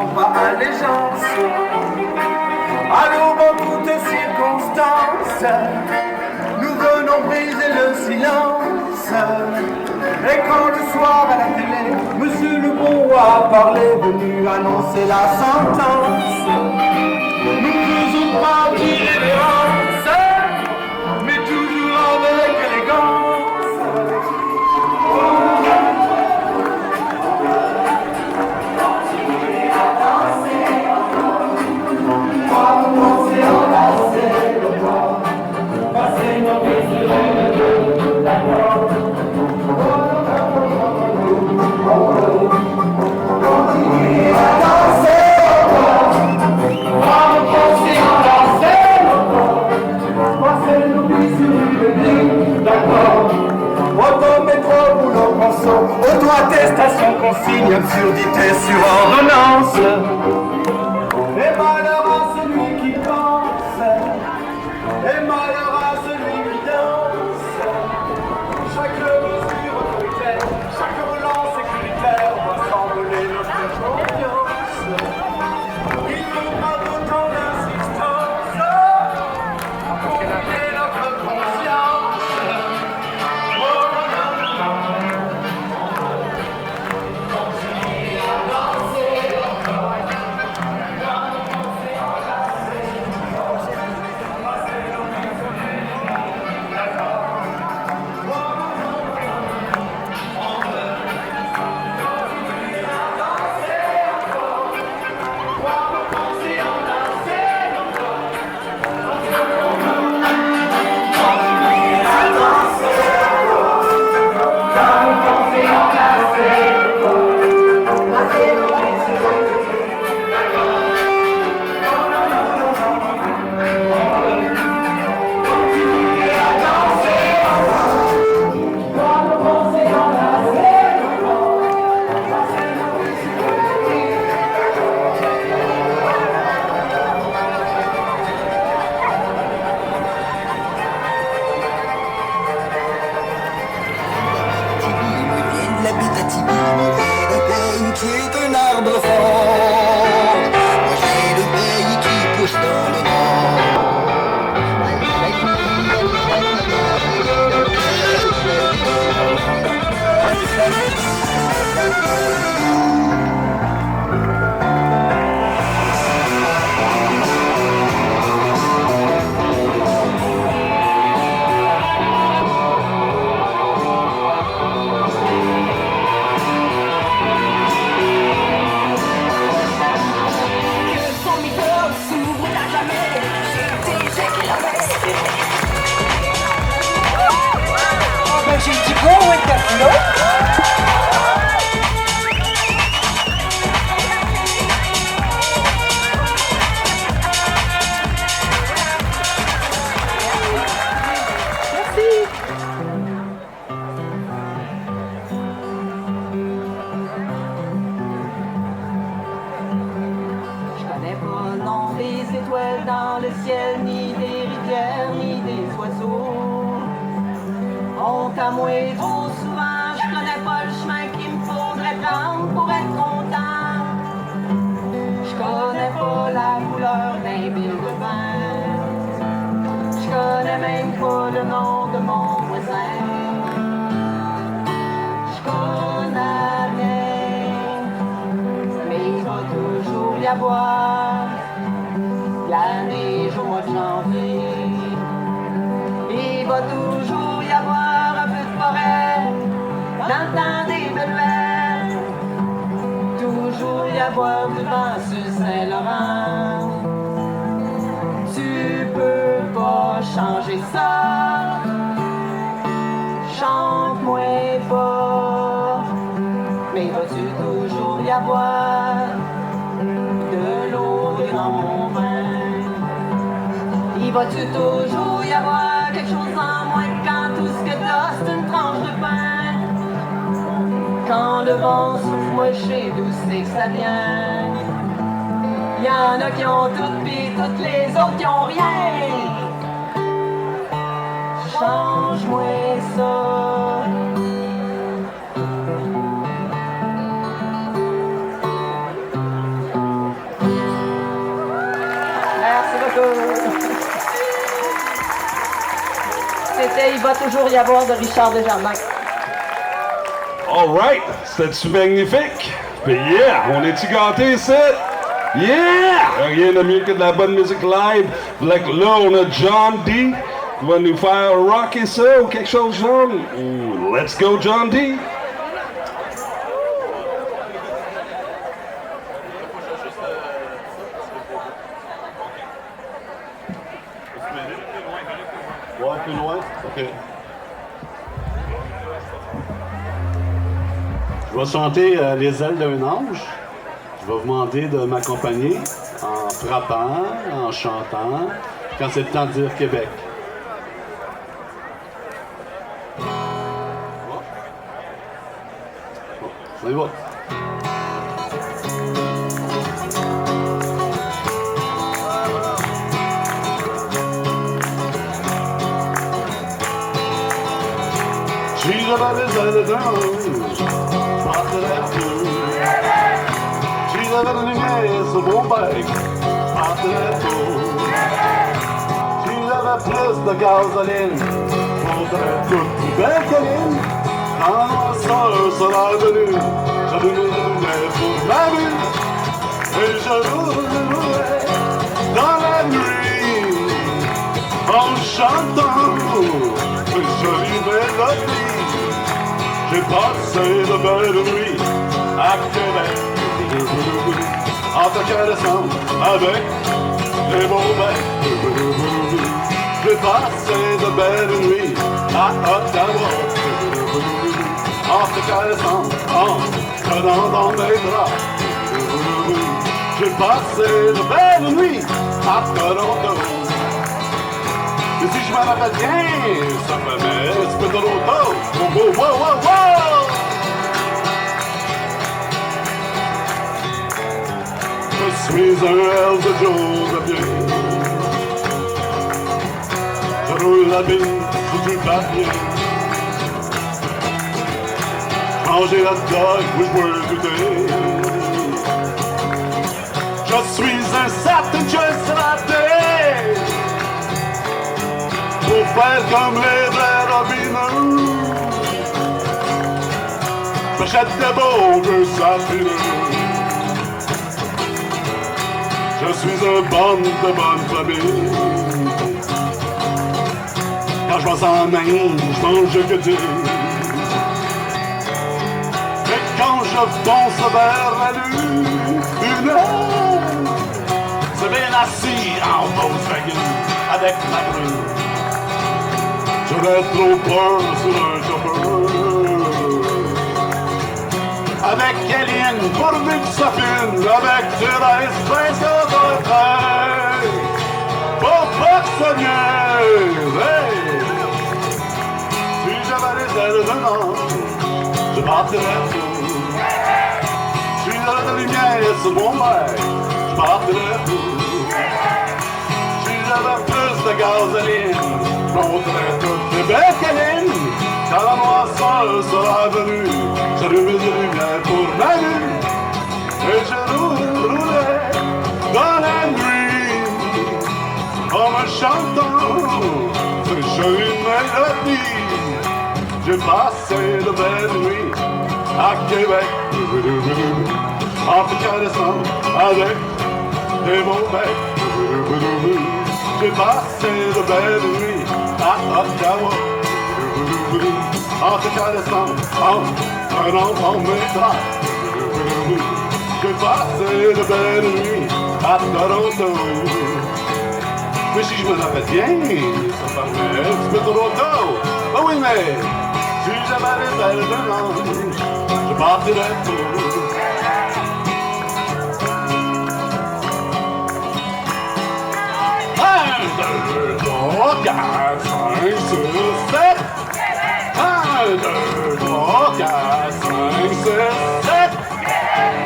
font pas allégeance à l'aube en toutes circonstances. Nous venons briser le silence. Et quand le soir à la télé, Monsieur le bon roi parlait, venu annoncer la sentence, nous faisons pas d'irrévérence, mais toujours avec élégance. Auto-attestation, consigne, absurdité sur ordonnance. Et malheur à celui qui pense, et malheur à celui qui danse. Chaque mesure autoritaire, chaque relance sécuritaire va s'envoler notre confiance. Il faudra autant d'insistance pour gagner notre conscience. Dans le ciel, ni des rivières, ni des oiseaux. Honte à moi, trop souvent, je connais pas le chemin qu'il me faudrait prendre pour être content. Je connais pas la couleur d'un bill de vin. Je connais même pas le nom de mon voisin. Je connais rien, mais il va toujours y avoir la neige au mois de janvier. Il va toujours y avoir un peu de forêt dans le temps des belles. Toujours y avoir du vent sur Saint-Laurent. Tu peux pas changer ça. Chante-moi pas. Mais va-tu toujours y avoir de l'eau dans mon vin? Il va-tu toujours y avoir quelque chose en moins quand tout ce que t'as c'est une tranche de pain? Quand le vent souffle, moi je sais d'où c'est que ça vient. Y'en a qui ont tout pis toutes les autres qui ont rien. Change-moi ça. va toujours y avoir de Richard Desjardins. All right, c'était-tu magnifique? Puis yeah, on est-tu gâtés ici? Yeah! Rien de mieux que de la bonne musique live. Là, on a John D qui va nous faire rocker ça ou quelque chose genre. Ooh, let's go, John D! Ouais, plus loin? OK. Je vais chanter Les ailes d'un ange. Je vais vous demander de m'accompagner en frappant, en chantant, quand c'est le temps de dire Québec. On y va. Si j'avais les ailes d'un ange, je partirais plus. Si j'avais la lumière sur mon bec, je partirais tout. Si j'avais plus de gasoline, je montrais toute plus belle colline. Quand la noirceur sera venue, j'allumerais pour la vue. Et je roulerais dans la nuit, en chantant une jolie mélodie. J'ai passé de belles nuits à Québec, en te caressant avec les beaux becs. J'ai passé de belles nuits à Ottawa, en te caressant, en tenant dans mes bras. J'ai passé de belles nuits à Toronto. Et si je me rappelle bien, ça fait un petit peu de l'auto. Wow, wow, wow, wow! Je suis un Hells Joe de pied. Je roule la bille sur du papier. Manger la dog, oui, je bois du thé. Je suis un Satin Just Latte. Pour faire comme les vrais robineux, j'achète des beaux jeux satineux. Je suis un bon de bonne famille. Quand je pense en main, je mange que Dieu. Et quand je fonce vers la lune, une heure, c'est bien assis en Volkswagen avec ma brune. J'aurais trop peur sur un chauffeur. Avec Kéline, pourvu que ça fume, avec Thérèse, presque au train. Pour pas que ça niaise, hey! Si j'avais les ailes d'un ange, je partirais tout. Si j'avais de la lumière sur mon bec, je partirais tout. Si j'avais plus de gasoline, je monterais toutes les belles câlines. Quand la noirceur sera venue, j'allumerai des lumières pour ma vue. Et je roulerai dans la nuit, en me chantant ce jolie mélodie. J'ai passé de belles nuits à Québec, en te caressant avec des beaux becs. J'ai passé de belles nuits à Ottawa, en te caressant, en prenant dans mes bras. J'ai passé de belles nuits à Toronto. Mais si je me rappelle bien, ça fait un petit peu Toronto. Oh oui, mais si j'avais les ailes d'un ange, je partirais tout. 1, 2, 3, 4, 5, 6, 7. 1, 2, 3, 4, 5, 6, 7.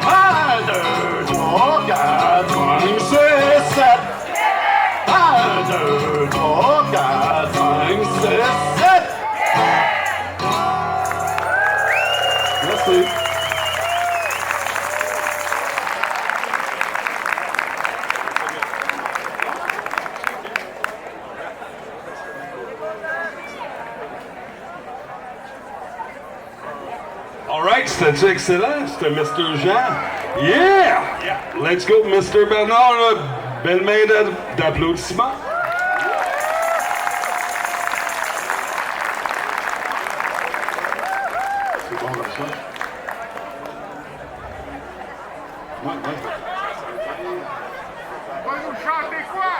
1, 2, 3, 4, 5, 6, 7. 1, 2, 3, 4, 5, 6, 7. Merci. C'était excellent, c'était Mr. Jean. Yeah! Let's go, Mr. Bernard. Belle main d'applaudissements. C'est bon comme ça? Ouais. Vous chantez quoi?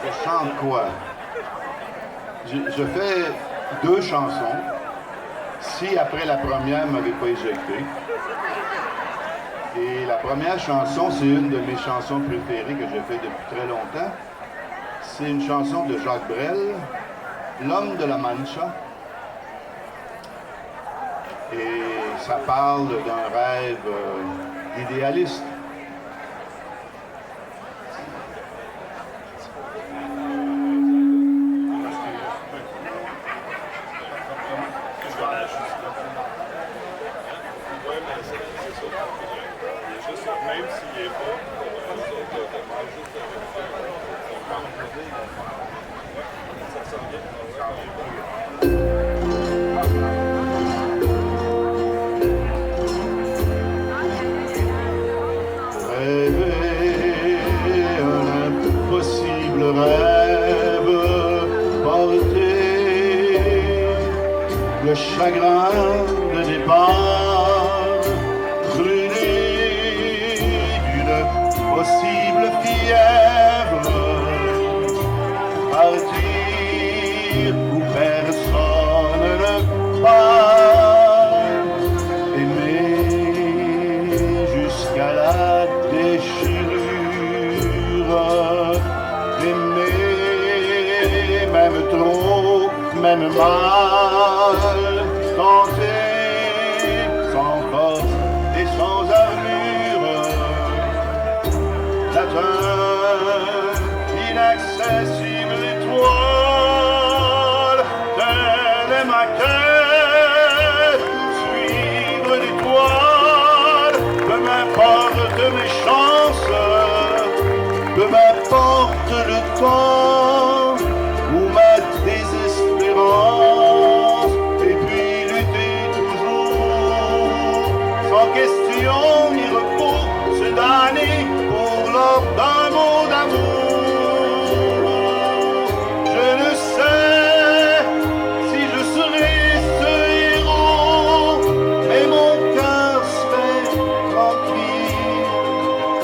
Je chante quoi? Je fais 2 chansons. Si après la première ne m'avait pas éjecté. Et la première chanson, c'est une de mes chansons préférées que j'ai fait depuis très longtemps. C'est une chanson de Jacques Brel, L'homme de la Mancha. Et ça parle d'un rêve idéaliste. Le chagrin de départ, brûlé d'une possible fièvre, partir où personne ne part, aimer jusqu'à la déchirure, aimer même trop, même mal, tenter sans force et sans armure, d'atteindre l'inaccessible étoile, telle est ma quête, suivre l'étoile, peu m'importe mes chances, peu m'importe le temps ou ma désespérance, et puis lutter toujours, sans question ni repos, se damner pour l'or d'un mot d'amour. Je ne sais si je serai ce héros, mais mon cœur serait tranquille,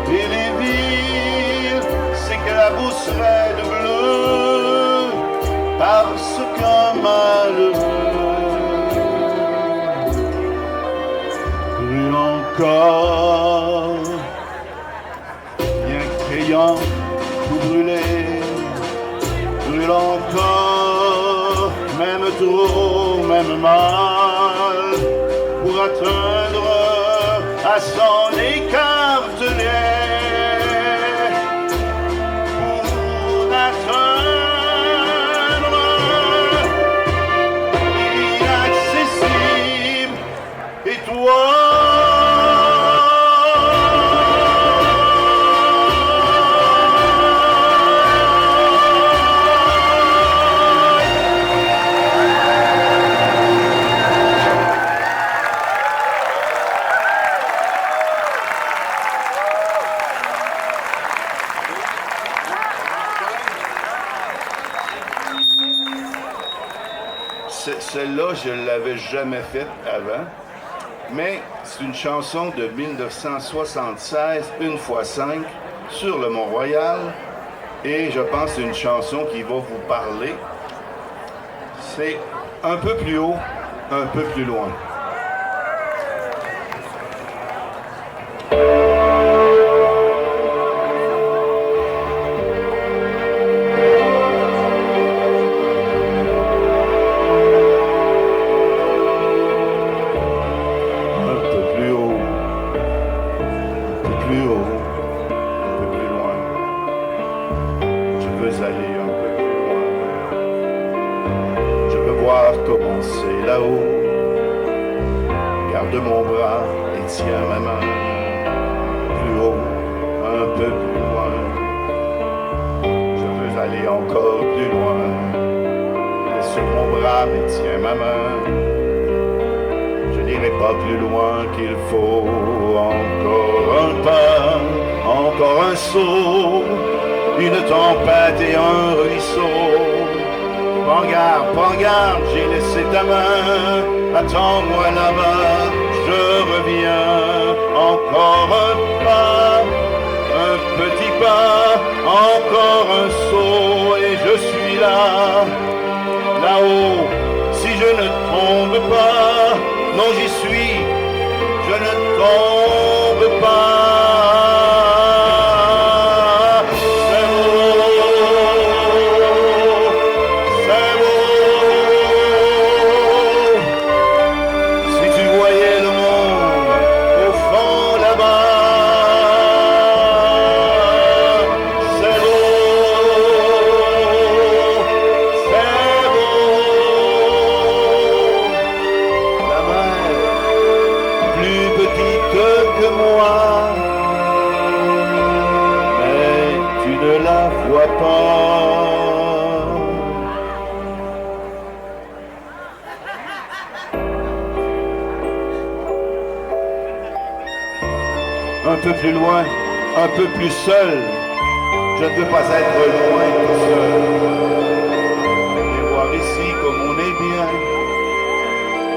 et les villes s'éclabousseraient de bleu, parce qu'un malheureux brûle encore, bien qu'ayant tout brûlé, brûle encore, même trop, même mal, pour atteindre à son écartelé, pour atteindre l'inaccessible étoile. Celle-là, je ne l'avais jamais faite avant, mais c'est une chanson de 1976, 1x5, sur le Mont-Royal, et je pense que c'est une chanson qui va vous parler. C'est un peu plus haut, un peu plus loin. Commencer là-haut, garde mon bras et tiens ma main, plus haut, un peu plus loin, je veux aller encore plus loin, et sur mon bras et tiens ma main, n'irai pas plus loin qu'il faut. Encore un pas, encore un saut, une tempête et un ruisseau. Prends garde, j'ai laissé ta main. Attends-moi là-bas, je reviens. Encore un pas, un petit pas, encore un saut et je suis là. Là-haut, si je ne tombe pas, non j'y suis, je ne tombe pas. Un peu plus loin, un peu plus seul. Je ne veux pas être loin tout seul. Viens voir ici comme on est bien.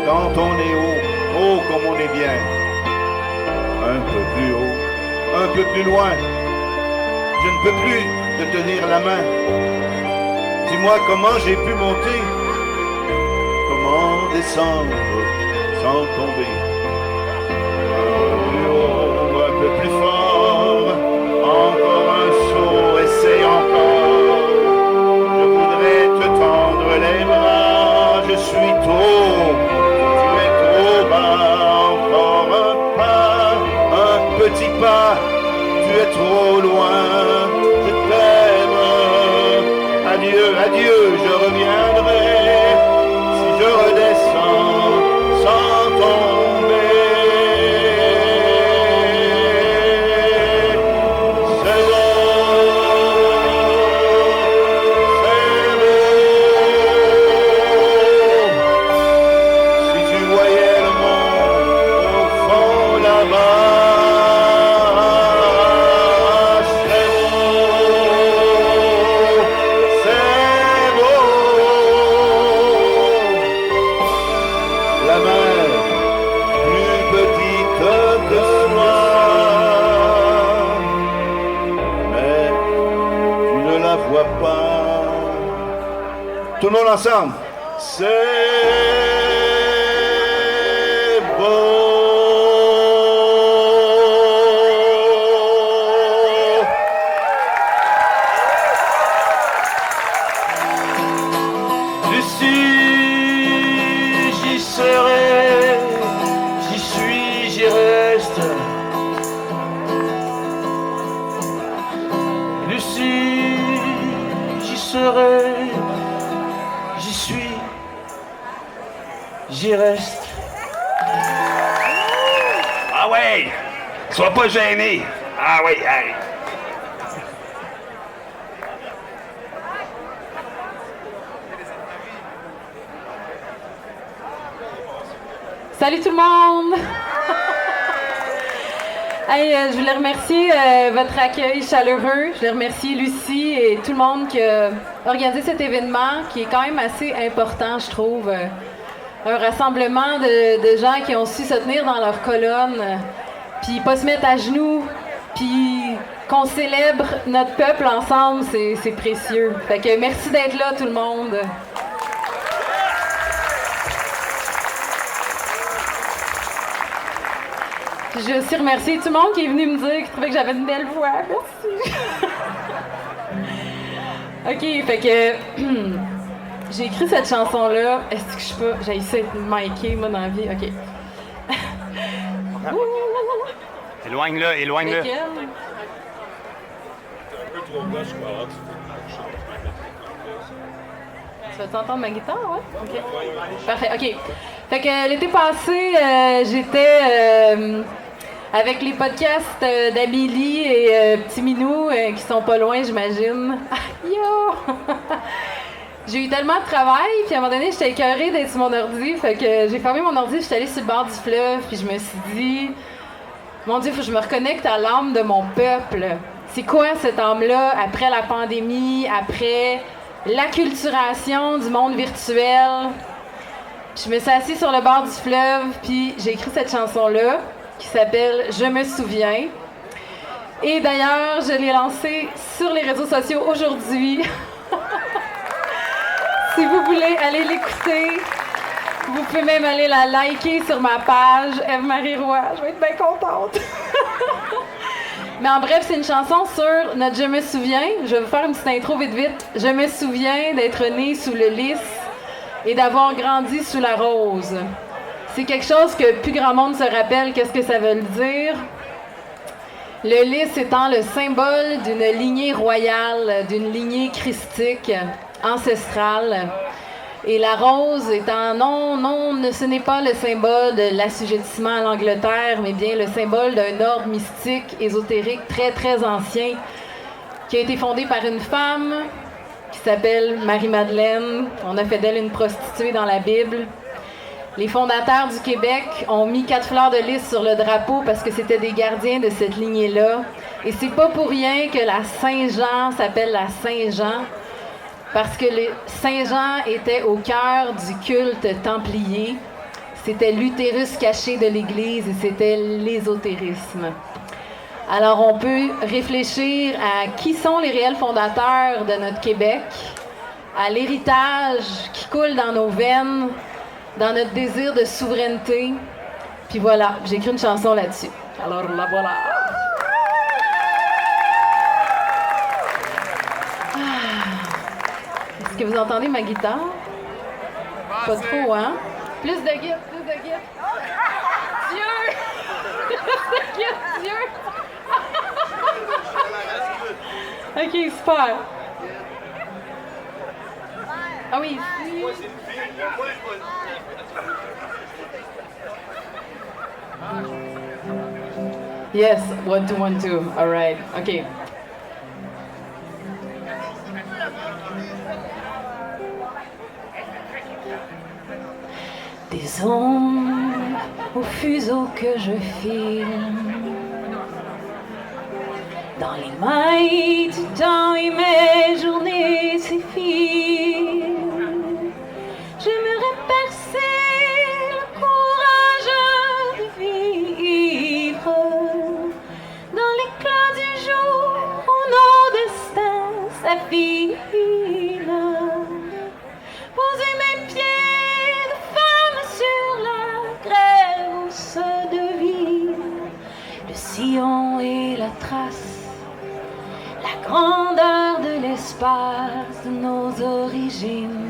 Quand on est haut comme on est bien. Un peu plus haut, un peu plus loin. Je ne peux plus te tenir la main. Dis-moi comment j'ai pu monter. Comment descendre sans tomber. Un peu plus fort, encore un saut, essaye encore. Je voudrais te tendre les bras, je suis trop, tu es trop bas. Encore un pas, un petit pas, tu es trop loin, je t'aime. Adieu, adieu, je reviendrai, si je redescends sans tomber. Tout le monde ensemble. C'est beau. Lucie, j'y serai, j'y suis, j'y reste. Lucie, j'y serai. J'y suis, j'y reste. Ah ouais! Sois pas gêné! Ah oui, allez! Salut tout le monde! Hey, je voulais remercier votre accueil chaleureux. Je voulais remercier Lucie et tout le monde qui a organisé cet événement qui est quand même assez important, je trouve. Un rassemblement de gens qui ont su se tenir dans leur colonne, puis pas se mettre à genoux, puis qu'on célèbre notre peuple ensemble, c'est précieux. Fait que merci d'être là tout le monde. Je veux aussi remercier tout le monde qui est venu me dire qu'il trouvait que j'avais une belle voix. Merci. OK, fait que j'ai écrit cette chanson-là. Est-ce que je suis pas... J'ai essayé de micer, moi, dans la vie. OK. Éloigne-le, éloigne-le. Lequel? Tu vas entendre ma guitare, ouais? OK. Parfait, OK. Fait que l'été passé, j'étais avec les podcasts d'Amélie et Petit Minou, qui sont pas loin, j'imagine. Yo! j'ai eu tellement de travail, puis à un moment donné, j'étais écœurée d'être sur mon ordi, fait que j'ai fermé mon ordi, j'étais allée sur le bord du fleuve, puis je me suis dit, mon Dieu, il faut que je me reconnecte à l'âme de mon peuple. C'est quoi cette âme-là après la pandémie, après l'acculturation du monde virtuel? Puis je me suis assise sur le bord du fleuve, puis j'ai écrit cette chanson-là, qui s'appelle « Je me souviens ». Et d'ailleurs, je l'ai lancée sur les réseaux sociaux aujourd'hui. Si vous voulez aller l'écouter, vous pouvez même aller la liker sur ma page, Eve-Marie Roy. Je vais être bien contente. Mais en bref, c'est une chanson sur notre « Je me souviens ». Je vais vous faire une petite intro vite vite. Je me souviens d'être née sous le lys et d'avoir grandi sous la rose. C'est quelque chose que plus grand monde se rappelle qu'est-ce que ça veut dire. Le lys étant le symbole d'une lignée royale, d'une lignée christique, ancestrale. Et la rose étant, ce n'est pas le symbole de l'assujettissement à l'Angleterre, mais bien le symbole d'un ordre mystique, ésotérique, très, très ancien, qui a été fondé par une femme qui s'appelle Marie-Madeleine. On a fait d'elle une prostituée dans la Bible. Les fondateurs du Québec ont mis 4 fleurs de lys sur le drapeau parce que c'était des gardiens de cette lignée-là. Et c'est pas pour rien que la Saint-Jean s'appelle la Saint-Jean, parce que le Saint-Jean était au cœur du culte templier. C'était l'utérus caché de l'Église et c'était l'ésotérisme. Alors on peut réfléchir à qui sont les réels fondateurs de notre Québec, à l'héritage qui coule dans nos veines, dans notre désir de souveraineté. Puis voilà, j'ai écrit une chanson là-dessus. Alors la voilà. Est-ce que vous entendez ma guitare? Pas trop, hein? Plus de guitare, plus de guitare. Dieu! Dieu! OK, super. Ah oui, ici. Yes, 1, 2, 1, 2. All right. OK. Des ondes au fuseau que je file, dans les mailles du temps et mes journées s'effilent. J'aimerais percer le courage de vivre dans l'éclat du jour où nos destins s'affilent. Poser mes pieds de femme sur la grève où se devine le sillon et la trace, la grandeur de l'espace de nos origines.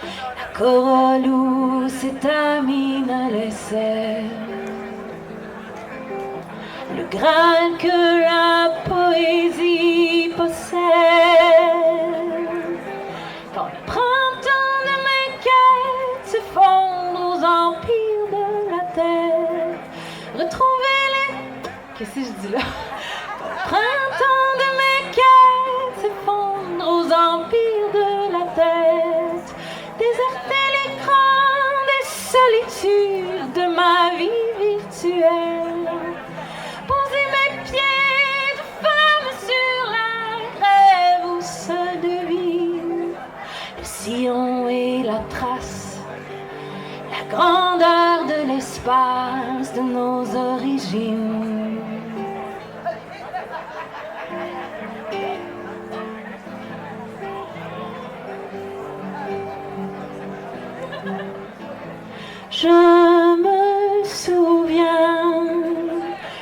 La corolle où s'étamine l'essai, le graal que la poésie possède. Quand le printemps de mes quêtes s'effondre aux empires de la terre, retrouver les... Qu'est-ce que je dis là? Quand le printemps de mes quêtes s'effondre aux empires de la tête, déserter l'écran des solitudes de ma vie virtuelle, poser mes pieds de femme sur la grève où se devine le sillon et la trace, la grandeur de l'espace de nos origines. Je me souviens,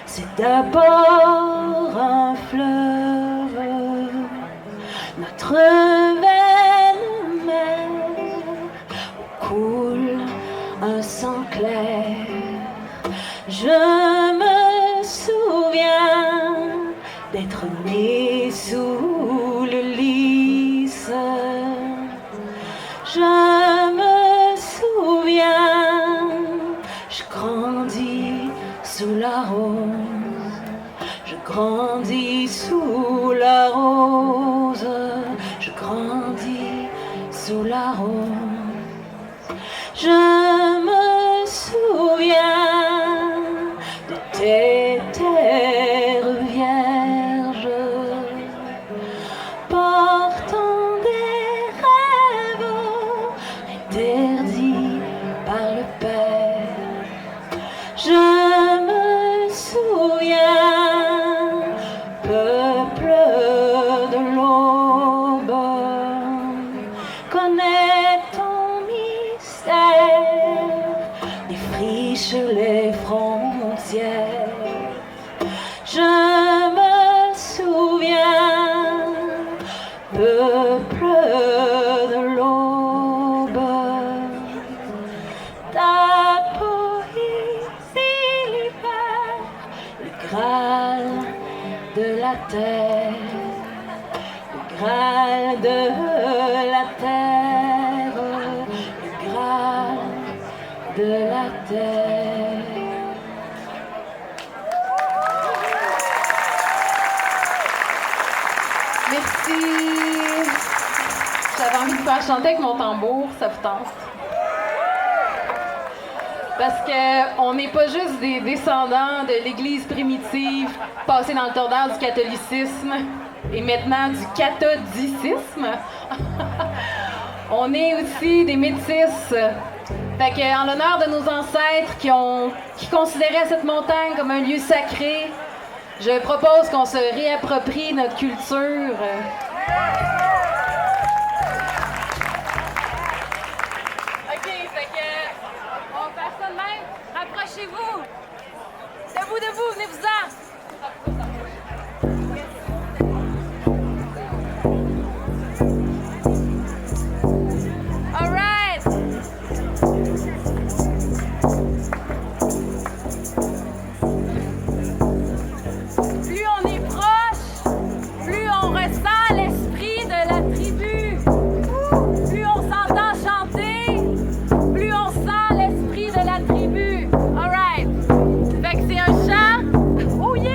c'est d'abord un fleuve, notre veine mère, où coule un sang clair. Je me souviens d'être né sous le lys. Je me souviens, je grandis sous la rose, je grandis sous la rose, je grandis pris sur les frontières. Je me souviens, peuple de l'aube, ta poésie libère le Graal de la terre, le Graal de la terre, le Graal de la terre. Merci. J'avais envie de faire chanter avec mon tambour, ça vous tente? Parce qu'on n'est pas juste des descendants de l'Église primitive, passés dans le tordeur du catholicisme et maintenant du cathodicisme. On est aussi des métis. Fait que, en l'honneur de nos ancêtres qui considéraient cette montagne comme un lieu sacré, je propose qu'on se réapproprie notre culture. OK, fait que on va faire ça de même. Rapprochez-vous. Debout, debout, venez-vous-en. All right. Plus on est proche, plus on ressent l'esprit de la tribu. Plus on s'entend chanter, plus on sent l'esprit de la tribu. All right. Fait que c'est un chant. Oh yeah!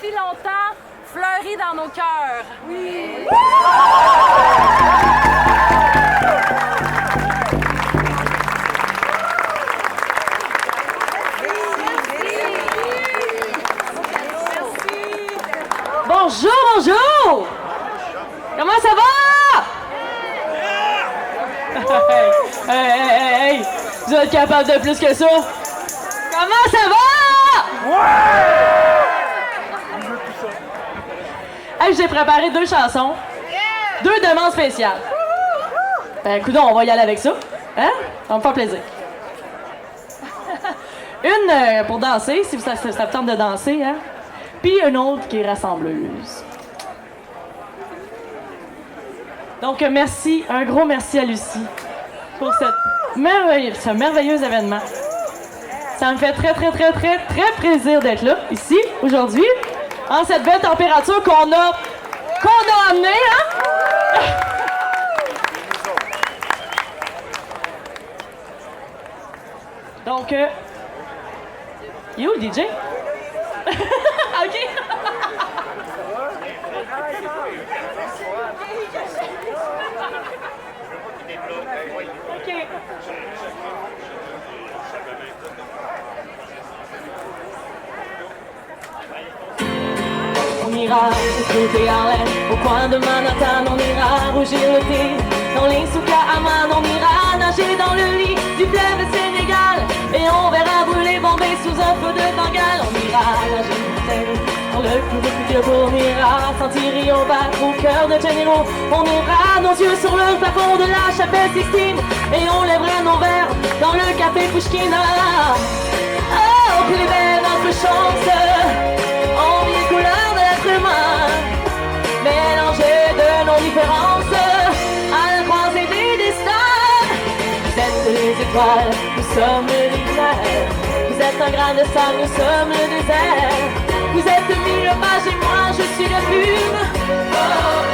si longtemps fleuri dans nos cœurs. Oui! Bonjour, bonjour! Comment ça va? Hey! Vous êtes capable de plus que ça? Comment ça va? Hey, j'ai préparé 2 chansons. 2 demandes spéciales. Ben, coudonc, on va y aller avec ça. Hein? Ça va me faire plaisir. Une pour danser, si ça vous tente de danser, hein? Puis une autre qui est rassembleuse. Donc, merci, un gros merci à Lucie pour ce merveilleux événement. Ça me fait très plaisir d'être là, ici, aujourd'hui, en cette belle température qu'on a amenée, hein? Donc, il est où le DJ? OK. OK. On ira écouter Harlem au coin de Manhattan, on ira rougir le thé dans les souks à Amman, on ira nager dans le lit du fleuve Sénégal et on verra brûler Bombay sous un feu de Bengale. On ira nager dans le club de club, on ira sentir Rio battre au cœur de Janeiro. On ira nos yeux sur le plafond de la chapelle Sixtine et on lèvera nos verres dans le café Pushkin. Oh, plus belle notre chance, on vit les couleurs de l'être humain, mélangées de nos différences à la croisée des destins. Vous êtes les étoiles, nous sommes l'hiver. Vous êtes un grain de sable, nous sommes le désert. Vous êtes 1000 pages et moi je suis la plume. Oh,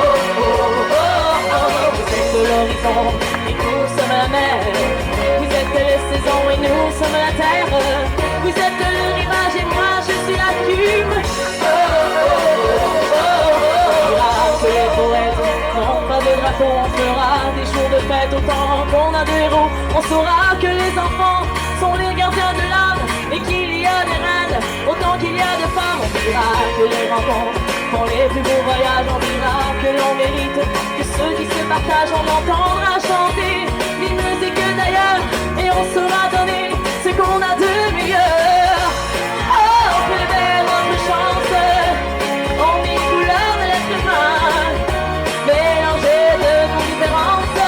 oh, oh, oh, oh, oh. Vous êtes l'horizon et nous sommes la mer. Vous êtes les saisons et nous sommes la terre. Vous êtes le rivage et moi je suis la plume. Oh, oh, oh, oh, oh. Que les poètes n'ont pas de drapeau, on fera des jours de fête autant qu'on a de héros. On saura que les enfants sont les gardiens de l'âme et qu'il y a des reines autant qu'il y a de femmes. On dira que les rencontres font les plus beaux voyages. On dira que l'on mérite que ceux qui se partagent, on entendra chanter des musiques d'ailleurs et on saura donner ce qu'on a de meilleur. Oh, plus belle notre chance, on met les couleurs de l'être humain, mélangées de nos différences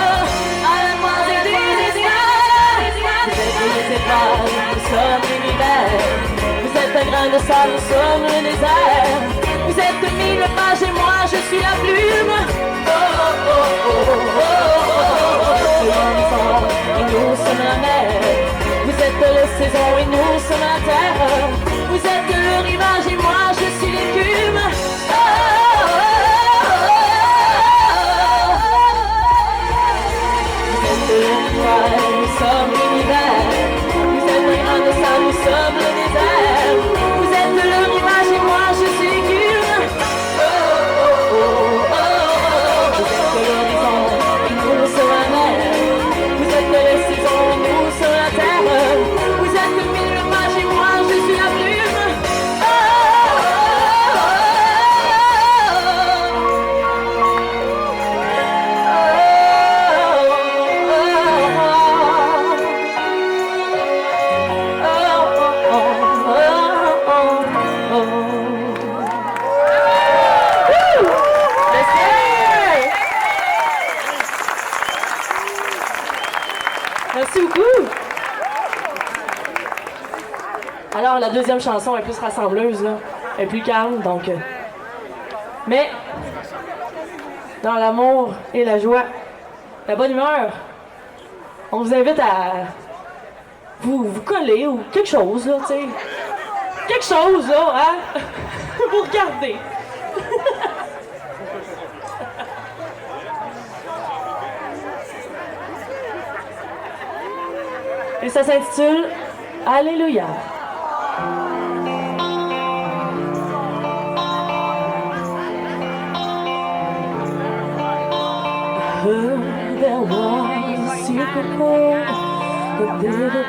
à la croisée des destins. Vous êtes les étoiles, nous sommes l'univers. Vous êtes un grain de sable, nous sommes le désert. Vous êtes 1000 pages et moi je suis la plume. Oh, oh, oh, oh, oh, oh, oh. L'horizon et nous sommes la mer. Vous êtes les saisons et nous sommes la terre. Vous êtes le rivage et moi je suis l'écume. Oh, oh, oh, oh. Vous êtes l'étoile, nous sommes l'univers. Vous êtes le grain de sable, nous sommes le désert. Vous êtes le rivage et moi je suis l'écume. Oh, oh, oh, oh, oh. Vous êtes l'horizon et nous sommes la mer. Vous êtes les saisons et nous sommes la terre. Vous êtes 1000 pages et moi je suis la plume. Oh, oh, merci beaucoup. Alors, la deuxième chanson est plus rassembleuse, là. Elle est plus calme, donc... Mais, dans l'amour et la joie, la bonne humeur, on vous invite à vous coller ou quelque chose, là, tu sais. Quelque chose, là, hein? Vous regardez. Et ça s'intitule Alléluia. secret chord, but did it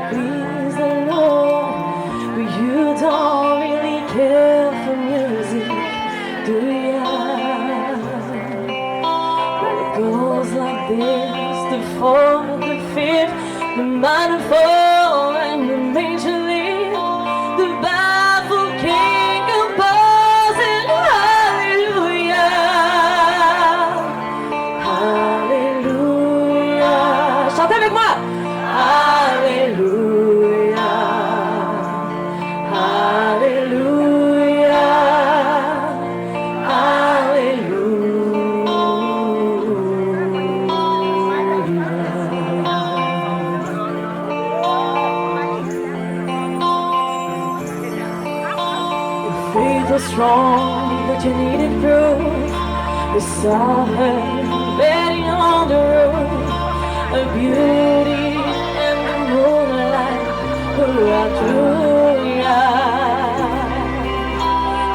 please the Lord? But you don't really care for music, do ya? But it goes like this: the fourth, the fifth, the minor fall, and the major lead. The baffled king composing hallelujah, hallelujah. Chantez avec moi. Hallelujah, hallelujah, hallelujah. Faith was strong, but you needed proof. You saw her betting on the roof, a beauty and the moonlight, hallelujah.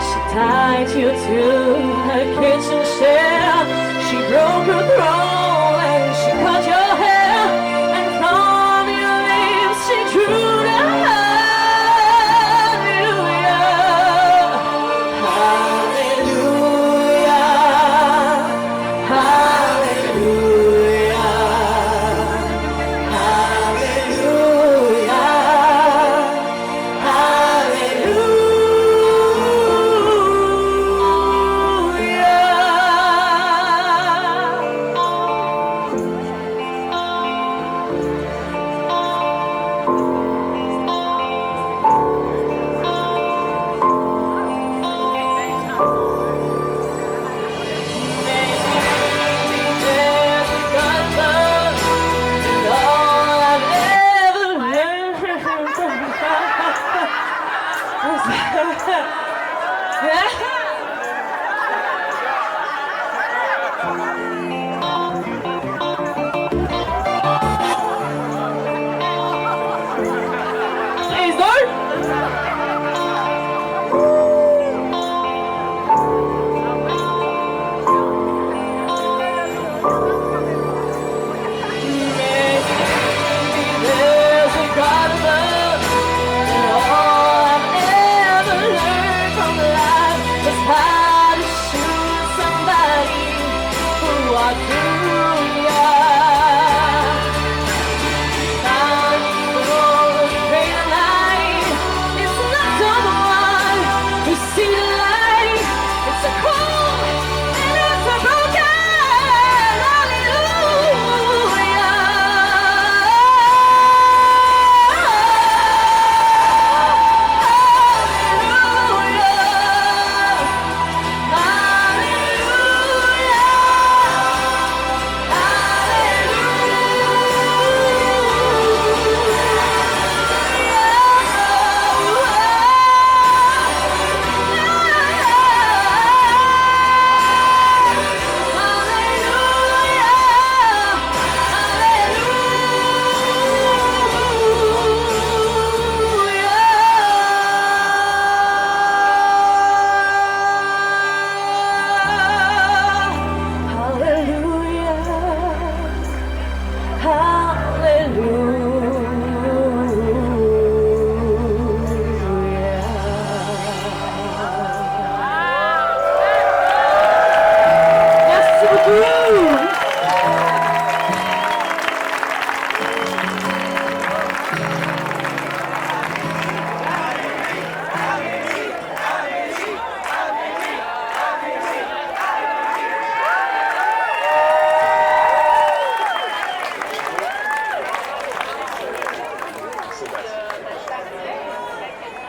She tied you to her kitchen chair. She broke her throne and she cut your hair, and from your lips she drew the hallelujah, hallelujah, hallelujah, Please don't. There's a God above, and all I've ever learned from life is how to shoot somebody who are through ya. Now you know the great night is not someone who see the light. It's a cold and it's a broken Merci beaucoup.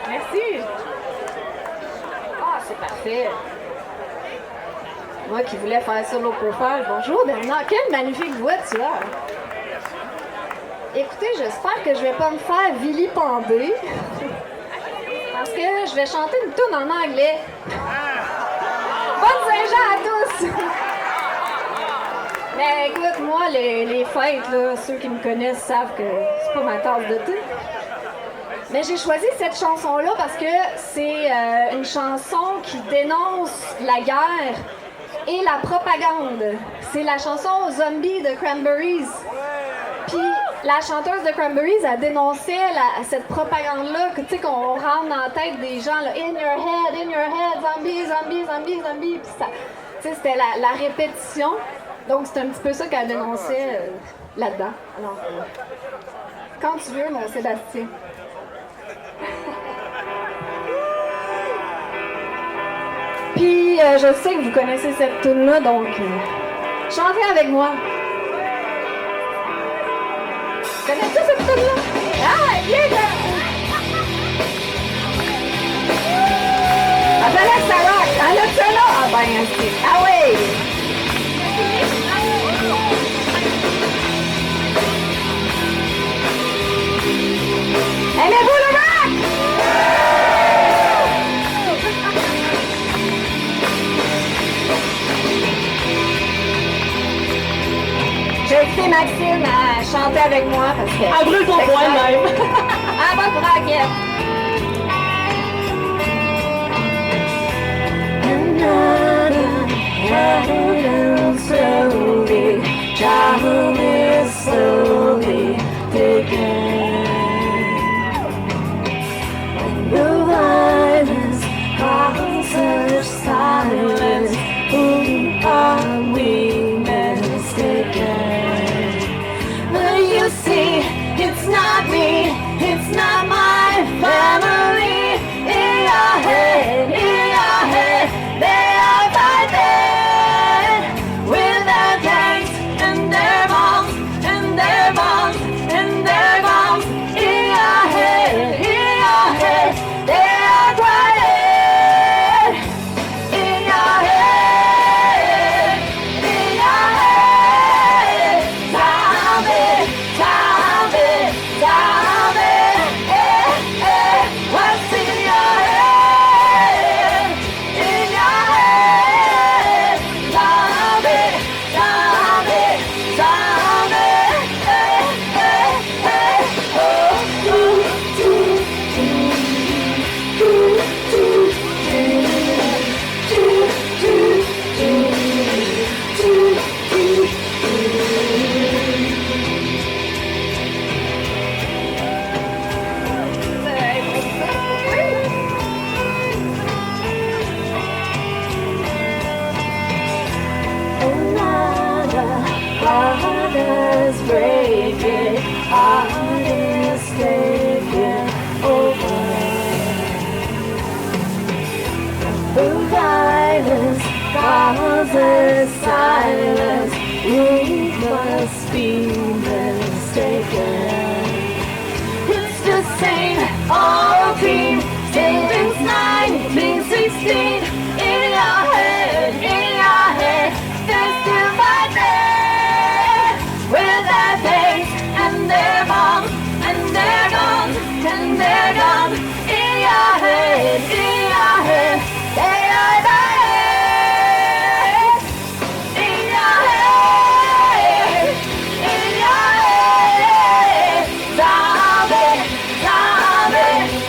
Merci. Ah, c'est parfait. Moi qui voulais faire solo profile, bonjour Bernard, quelle magnifique voix tu as. Écoutez, j'espère que je vais pas me faire vilipender. Parce que je vais chanter une toune en anglais. Bonne Saint-Jean à tous! Mais écoute, moi, les fêtes, là, ceux qui me connaissent savent que c'est pas ma tasse de thé. Mais j'ai choisi cette chanson-là parce que c'est une chanson qui dénonce la guerre et la propagande. C'est la chanson Zombie de Cranberries. Puis la chanteuse de Cranberries a dénoncé cette propagande-là, tu sais, qu'on rentre dans la tête des gens, là, in your head, zombie, zombie, zombie, zombie. Puis ça, tu sais, c'était la répétition. Donc c'est un petit peu ça qu'elle dénonçait là-dedans. Alors, quand tu veux, mon Sébastien. Puis je sais que vous connaissez cette tune-là, donc chantez avec moi. Connais-tu cette tune-là? Ah, viens là! Ah, ben là, ça rock! Ah, là, ça là! Ah, ben, c'est... Ah oui! Aimez-vous le rock? Je sais Maxime à chanter avec moi parce que... Elle brûle ton poing même. Ah, bonne braquette! Slowly, child is slowly taken. When the violence causes silence, who are we mistaken? But you see, it's not me, it's not my family. In your head, they are fighting with their tanks and their bombs and their bombs and their bombs. In your head, they are crying. In your head, zombie, zombie, zombie. What's in your head? In your head, zombie, zombie, zombie. Oh, heart is breaking, heart is taking over. The violence causes silence, we must be mistaken. It's the same old team since 1916. In your head, they're still fighting with their tanks and their bombs and their guns and their guns. In your head, they are dying. In your head, zombie, zombie.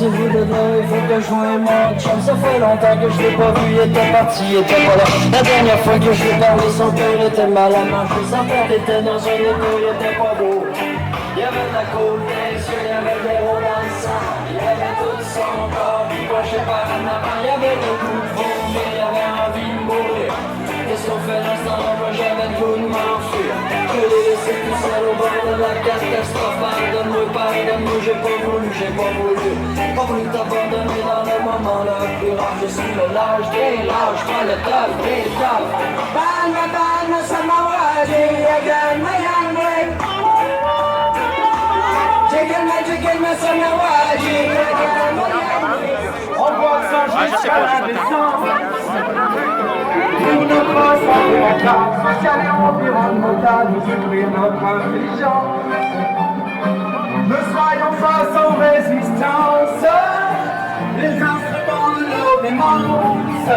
sortez-vous de là, il faut que je voie mon chum. Ça fait longtemps que je l'ai pas vu, il était parti, il était pas là. La dernière fois que je lui ai parlé, son père était mal à manger. Son père était dans un écho, il était pas beau. Il y avait de la côte des yeux, il y avait des roues dans le sang. Il y avait tout son corps, puis poché par en avant. Il y avait le goût de vomir, il y avait envie de mourir. Qu'est-ce qu'on fait dans ce temps-là? Moi j'avais le goût de m'enfuir. Je l'ai laissé tout seul au bord de la catastrophale. Donne-moi, pardonne-moi, j'ai pas voulu. Pas voulu t'abandonner dans le moment le plus rare. Je suis le lâche des lâches, pas le top des tops. Ban, samawadi, again, my young way. Jiggle me, samawadi, again, my young way. On voit ça jusqu'à la descente. Pour ne pas s'en en classe sociale et environnementale, nous ouvrir notre intelligence. Ne soyons pas sans résistance. Les instruments de nos démences